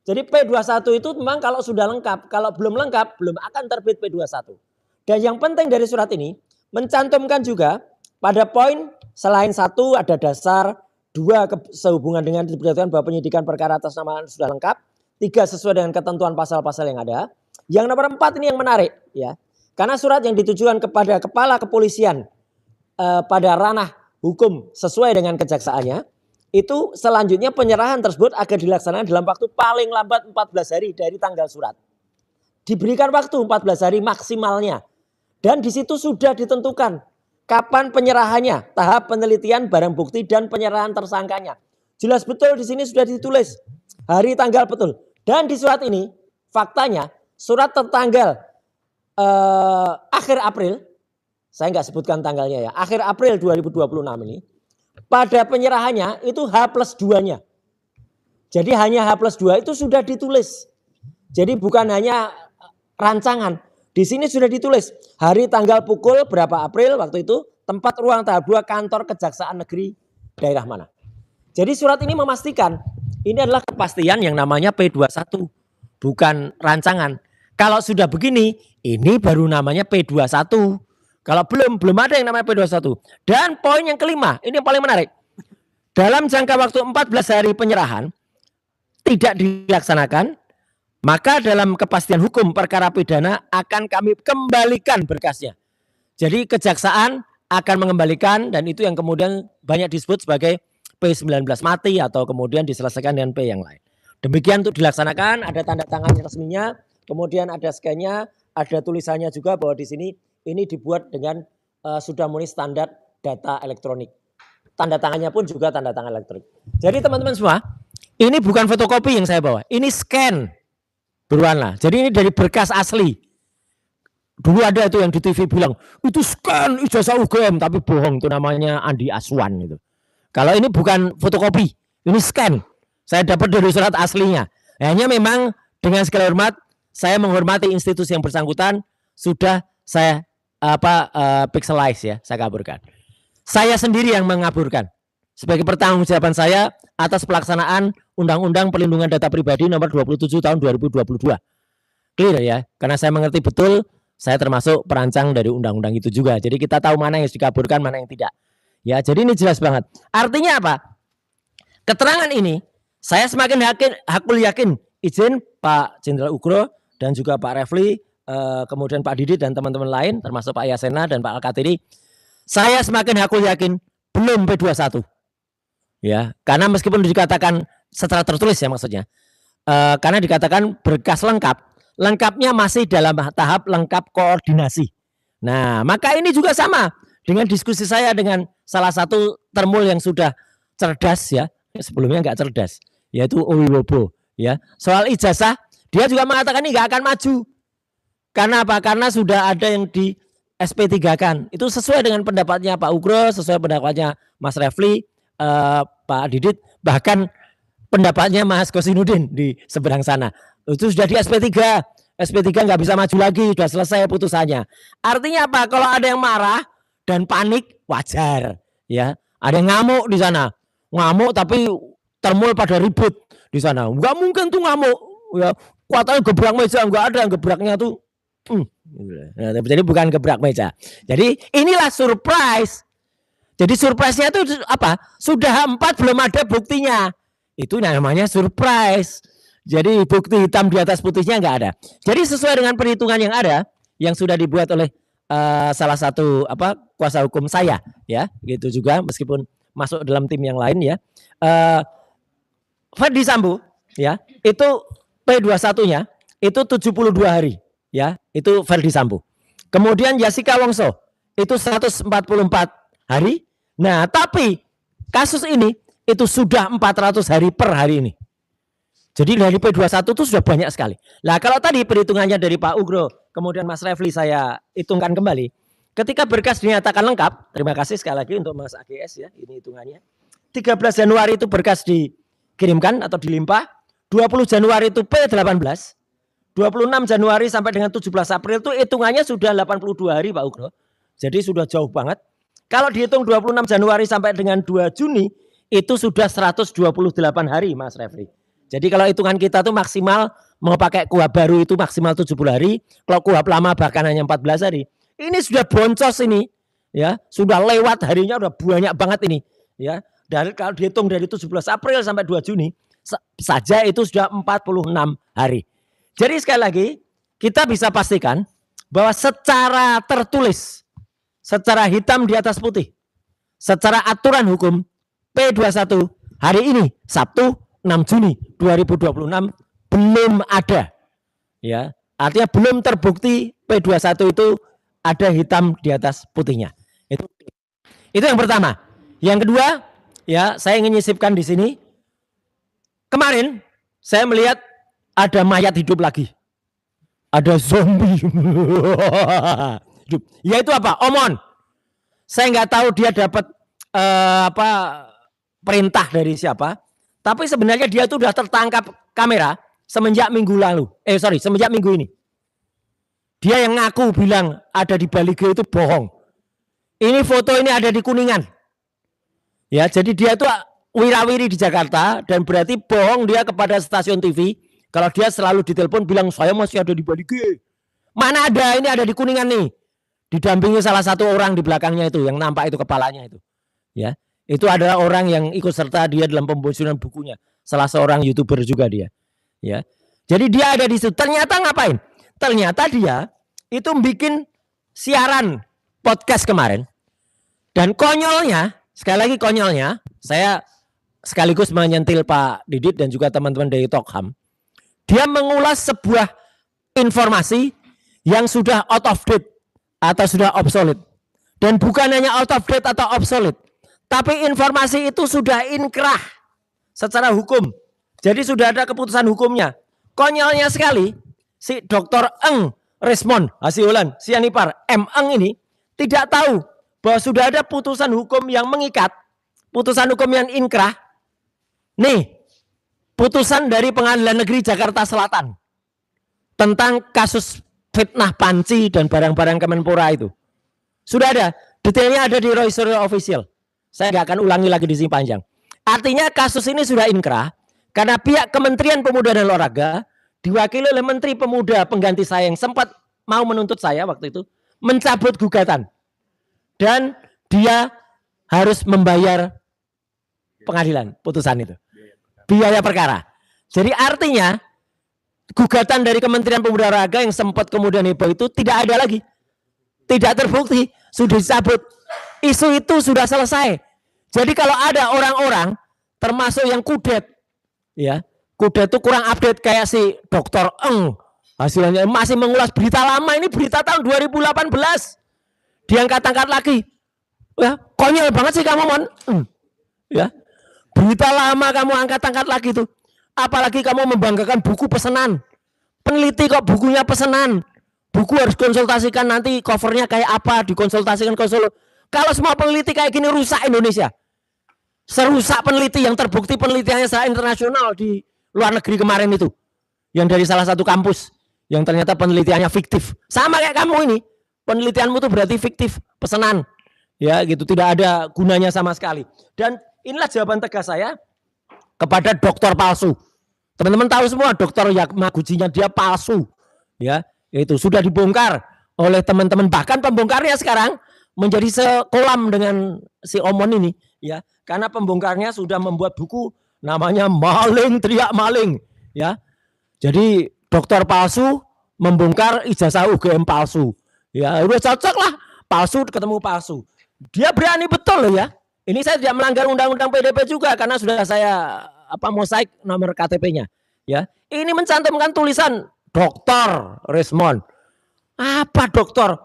Jadi P21 itu memang kalau sudah lengkap, kalau belum lengkap belum akan terbit P21. Dan yang penting dari surat ini mencantumkan juga pada poin selain satu ada dasar, dua sehubungan dengan diberitahukan bahwa penyidikan perkara atas nama sudah lengkap, tiga sesuai dengan ketentuan pasal-pasal yang ada. Yang nomor 4 ini yang menarik ya. Karena surat yang ditujukan kepada kepala kepolisian pada ranah hukum sesuai dengan kejaksaannya, itu selanjutnya penyerahan tersebut akan dilaksanakan dalam waktu paling lambat 14 hari dari tanggal surat. Diberikan waktu 14 hari maksimalnya. Dan di situ sudah ditentukan kapan penyerahannya, tahap penelitian barang bukti dan penyerahan tersangkanya. Jelas betul di sini sudah ditulis hari tanggal betul. Dan di surat ini faktanya surat tertanggal akhir April, saya nggak sebutkan tanggalnya ya, akhir April 2026 ini, pada penyerahannya itu H+2-nya. Jadi hanya H+2 itu sudah ditulis. Jadi bukan hanya rancangan. Di sini sudah ditulis hari tanggal pukul berapa April waktu itu, tempat ruang tahap 2 kantor Kejaksaan Negeri daerah mana. Jadi surat ini memastikan ini adalah kepastian yang namanya P21, bukan rancangan. Kalau sudah begini, ini baru namanya P21. Kalau belum ada yang namanya P21. Dan poin yang kelima, ini yang paling menarik. Dalam jangka waktu 14 hari penyerahan tidak dilaksanakan, maka dalam kepastian hukum perkara pidana akan kami kembalikan berkasnya. Jadi kejaksaan akan mengembalikan dan itu yang kemudian banyak disebut sebagai P19 mati atau kemudian diselesaikan dengan P yang lain. Demikian untuk dilaksanakan, ada tanda tangan resminya, kemudian ada scan-nya, ada tulisannya juga bahwa di sini ini dibuat dengan sudah memenuhi standar data elektronik. Tanda tangannya pun juga tanda tangan elektronik. Jadi teman-teman semua, ini bukan fotokopi yang saya bawa, ini scan. Buruan lah. Jadi ini dari berkas asli. Dulu ada itu yang di TV bilang, itu scan ijazah UGM, tapi bohong, itu namanya Andi Aswan itu. Kalau ini bukan fotokopi, ini scan. Saya dapat dari surat aslinya. Hanya memang dengan segala hormat, saya menghormati institusi yang bersangkutan, sudah saya pixelize ya, saya kaburkan. Saya sendiri yang mengaburkan. Sebagai pertanggungjawaban saya atas pelaksanaan Undang-Undang Perlindungan Data Pribadi nomor 27 tahun 2022. Clear ya, karena saya mengerti betul, saya termasuk perancang dari undang-undang itu juga. Jadi kita tahu mana yang harus dikaburkan, mana yang tidak. Ya, jadi ini jelas banget. Artinya apa? Keterangan ini saya semakin hakul yakin, izin Pak Jenderal Ugro dan juga Pak Refli, kemudian Pak Didit dan teman-teman lain, termasuk Pak Yasena dan Pak Alkatiri, saya semakin hakul yakin belum P21. Ya, karena meskipun dikatakan secara tertulis ya maksudnya, karena dikatakan berkas lengkap. Lengkapnya masih dalam tahap lengkap koordinasi. Nah, maka ini juga sama dengan diskusi saya dengan salah satu termul yang sudah cerdas ya, sebelumnya nggak cerdas, yaitu Owiwobo ya. Soal ijazah, dia juga mengatakan ini nggak akan maju. Karena apa? Karena sudah ada yang di SP3-kan. Itu sesuai dengan pendapatnya Pak Ugro, sesuai pendapatnya Mas Refli, Pak Didit, bahkan pendapatnya Mas Kosinudin di seberang sana. Itu sudah di SP3. SP3 nggak bisa maju lagi, sudah selesai putusannya. Artinya apa? Kalau ada yang marah dan panik, wajar. Ya, ada yang ngamuk di sana. Ngamuk tapi termul pada ribut di sana. Nggak mungkin tuh ngamuk. Ya, kuatanya gebrak meja, nggak ada yang gebraknya tuh. Nah, jadi bukan gebrak meja. Jadi inilah surprise. Jadi surprise-nya itu apa? Sudah 4 belum ada buktinya. Itu namanya surprise. Jadi bukti hitam di atas putihnya nggak ada. Jadi sesuai dengan perhitungan yang ada, yang sudah dibuat oleh salah satu kuasa hukum saya, ya, gitu juga meskipun masuk dalam tim yang lain ya. Ferdi Sambo, ya, itu P21-nya itu 72 hari, ya, itu Ferdi Sambo. Kemudian Jessica Wongso itu 144 hari. Nah, tapi kasus ini itu sudah 400 hari per hari ini. Jadi dari P21 itu sudah banyak sekali. Nah, kalau tadi perhitungannya dari Pak Ugro, kemudian Mas Refli saya hitungkan kembali. Ketika berkas dinyatakan lengkap, terima kasih sekali lagi untuk Mas AGS ya, ini hitungannya. 13 Januari itu berkas dikirimkan atau dilimpah, 20 Januari itu P18, 26 Januari sampai dengan 17 April itu hitungannya sudah 82 hari Pak Ugro. Jadi sudah jauh banget. Kalau dihitung 26 Januari sampai dengan 2 Juni, itu sudah 128 hari Mas Refli. Jadi kalau hitungan kita tuh maksimal mau pakai kuhab baru itu maksimal 70 hari, kalau kuhab lama bahkan hanya 14 hari. Ini sudah boncos ini, ya, sudah lewat harinya udah banyak banget ini, ya. Dan kalau dihitung dari 17 April sampai 2 Juni saja itu sudah 46 hari. Jadi sekali lagi kita bisa pastikan bahwa secara tertulis, secara hitam di atas putih, secara aturan hukum P21 hari ini Sabtu 6 Juni 2026 belum ada, ya, artinya belum terbukti P21 itu ada hitam di atas putihnya. Itu yang pertama. Yang kedua, ya, saya ingin nyisipkan di sini. Kemarin saya melihat ada mayat hidup lagi, ada zombie. Yaitu apa? Omon. Saya nggak tahu dia dapat perintah dari siapa. Tapi sebenarnya dia itu sudah tertangkap kamera semenjak minggu lalu. Semenjak minggu ini. Dia yang ngaku bilang ada di Balige itu bohong. Ini foto ini ada di Kuningan. Ya, jadi dia itu wirawiri di Jakarta dan berarti bohong dia kepada stasiun TV. Kalau dia selalu ditelepon bilang saya masih ada di Balige. Mana ada, ini ada di Kuningan nih. Didampingi salah satu orang di belakangnya itu yang nampak itu kepalanya itu. Ya. Itu adalah orang yang ikut serta dia dalam pembocoran bukunya. Salah seorang YouTuber juga dia. Ya. Jadi dia ada di situ. Ternyata ngapain? Ternyata dia itu bikin siaran podcast kemarin. Dan konyolnya, sekali lagi konyolnya, saya sekaligus menyentil Pak Didit dan juga teman-teman dari Tokham. Dia mengulas sebuah informasi yang sudah out of date atau sudah obsolete. Dan bukan hanya out of date atau obsolete, tapi informasi itu sudah inkrah secara hukum. Jadi sudah ada keputusan hukumnya konyolnya sekali, si Dr. Eng Resmond Hasiholan Sianipar M. Eng ini tidak tahu bahwa sudah ada putusan hukum yang mengikat, putusan hukum yang inkrah. Nih, putusan dari Pengadilan Negeri Jakarta Selatan tentang kasus fitnah panci dan barang-barang Kemenpora itu. Sudah ada, detailnya ada di Roy Suryo Official. Saya nggak akan ulangi lagi di sini panjang. Artinya kasus ini sudah inkrah karena pihak Kementerian Pemuda dan Olahraga diwakili oleh Menteri Pemuda pengganti saya yang sempat mau menuntut saya waktu itu mencabut gugatan. Dan dia harus membayar pengadilan putusan itu. Biaya perkara. Jadi artinya gugatan dari Kementerian Pemuda dan Olahraga yang sempat kemudian heboh itu tidak ada lagi. Tidak terbukti, sudah dicabut. Isu itu sudah selesai. Jadi kalau ada orang-orang termasuk yang kudet, ya, kudet itu kurang update kayak si Dr. Eng, hasilnya masih mengulas berita lama, ini berita tahun 2018, diangkat-angkat lagi, ya, konyol banget sih kamu, Mon, ya, berita lama kamu angkat-angkat lagi tuh, apalagi kamu membanggakan buku pesanan, peneliti kok bukunya pesanan, buku harus konsultasikan nanti covernya kayak apa, dikonsultasikan konsul. Kalau semua peneliti kayak gini rusak Indonesia. Serusak peneliti yang terbukti penelitiannya secara internasional di luar negeri kemarin itu. Yang dari salah satu kampus. Yang ternyata penelitiannya fiktif. Sama kayak kamu ini. Penelitianmu itu berarti fiktif. Pesanan. Ya gitu. Tidak ada gunanya sama sekali. Dan inilah jawaban tegas saya kepada dokter palsu. Teman-teman tahu semua dokter Yamaguchinya dia palsu. Ya, itu sudah dibongkar oleh teman-teman. Bahkan pembongkarnya sekarang menjadi sekolam dengan si Omon ini. Ya, karena pembongkarnya sudah membuat buku namanya Maling Teriak Maling, ya. Jadi dokter palsu membongkar ijazah UGM palsu. Ya, udah cocok lah, palsu ketemu palsu. Dia berani betul loh ya. Ini saya tidak melanggar undang-undang PDP juga karena sudah saya mosaik nomor KTP-nya, ya. Ini mencantumkan tulisan Dr. Resmond. Apa dokter?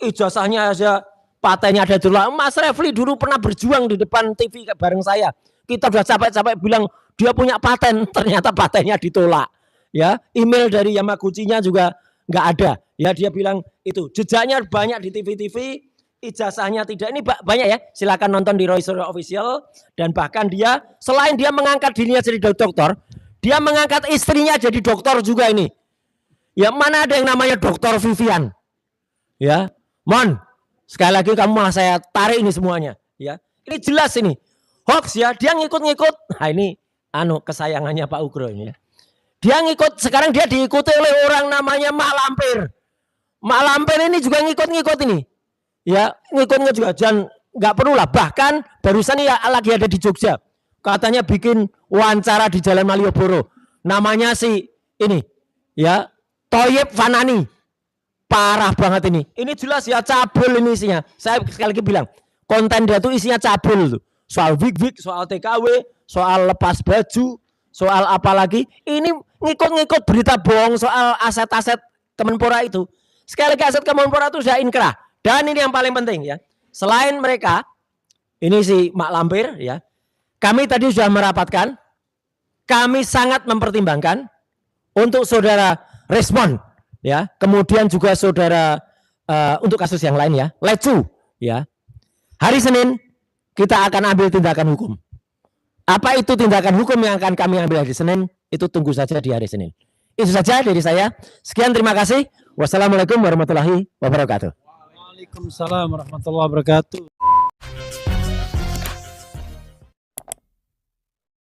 Ijazahnya aja patennya ada dulu. Mas Refli dulu pernah berjuang di depan TV bareng saya. Kita udah capek-capek bilang dia punya paten, ternyata patennya ditolak. Ya, email dari Yamaguchinya juga nggak ada. Ya, dia bilang itu jejaknya banyak di TV-TV, ijazahnya tidak. Ini banyak ya. Silakan nonton di Roy Suryo Official. Dan bahkan dia selain dia mengangkat dirinya jadi dokter, dia mengangkat istrinya jadi dokter juga ini. Ya, mana ada yang namanya Dokter Vivian? Ya, Mon. Sekali lagi kamu malah saya tarik ini semuanya, ya. Ini jelas ini. Hoax ya, dia ngikut-ngikut. Nah, ini kesayangannya Pak Ugro ini ya. Dia ngikut, sekarang dia diikuti oleh orang namanya Mak Lampir. Mak Lampir ini juga ngikut-ngikut ini. Ya, ngikut-ngikut juga. Dan nggak perlu lah. Bahkan barusan ya lagi ada di Jogja. Katanya bikin wawancara di Jalan Malioboro. Namanya si ini, ya, Thoyib Fanani. Parah banget ini. Ini jelas ya cabul ini isinya. Saya sekali lagi bilang, konten dia tuh isinya cabul tuh. Soal wig-wig, soal TKW, soal lepas baju, soal apa lagi. Ini ngikut-ngikut berita bohong soal aset-aset Kemenpora itu. Sekali lagi aset Kemenpora itu sudah inkrah. Dan ini yang paling penting ya. Selain mereka, ini si Mak Lampir ya. Kami tadi sudah merapatkan. Kami sangat mempertimbangkan untuk saudara Resmond. Ya, kemudian juga saudara untuk kasus yang lain ya, Lecu, ya. Hari Senin kita akan ambil tindakan hukum. Apa itu tindakan hukum yang akan kami ambil hari Senin? Itu tunggu saja di hari Senin. Itu saja dari saya. Sekian, terima kasih. Wassalamualaikum warahmatullahi wabarakatuh. Waalaikumsalam warahmatullahi wabarakatuh.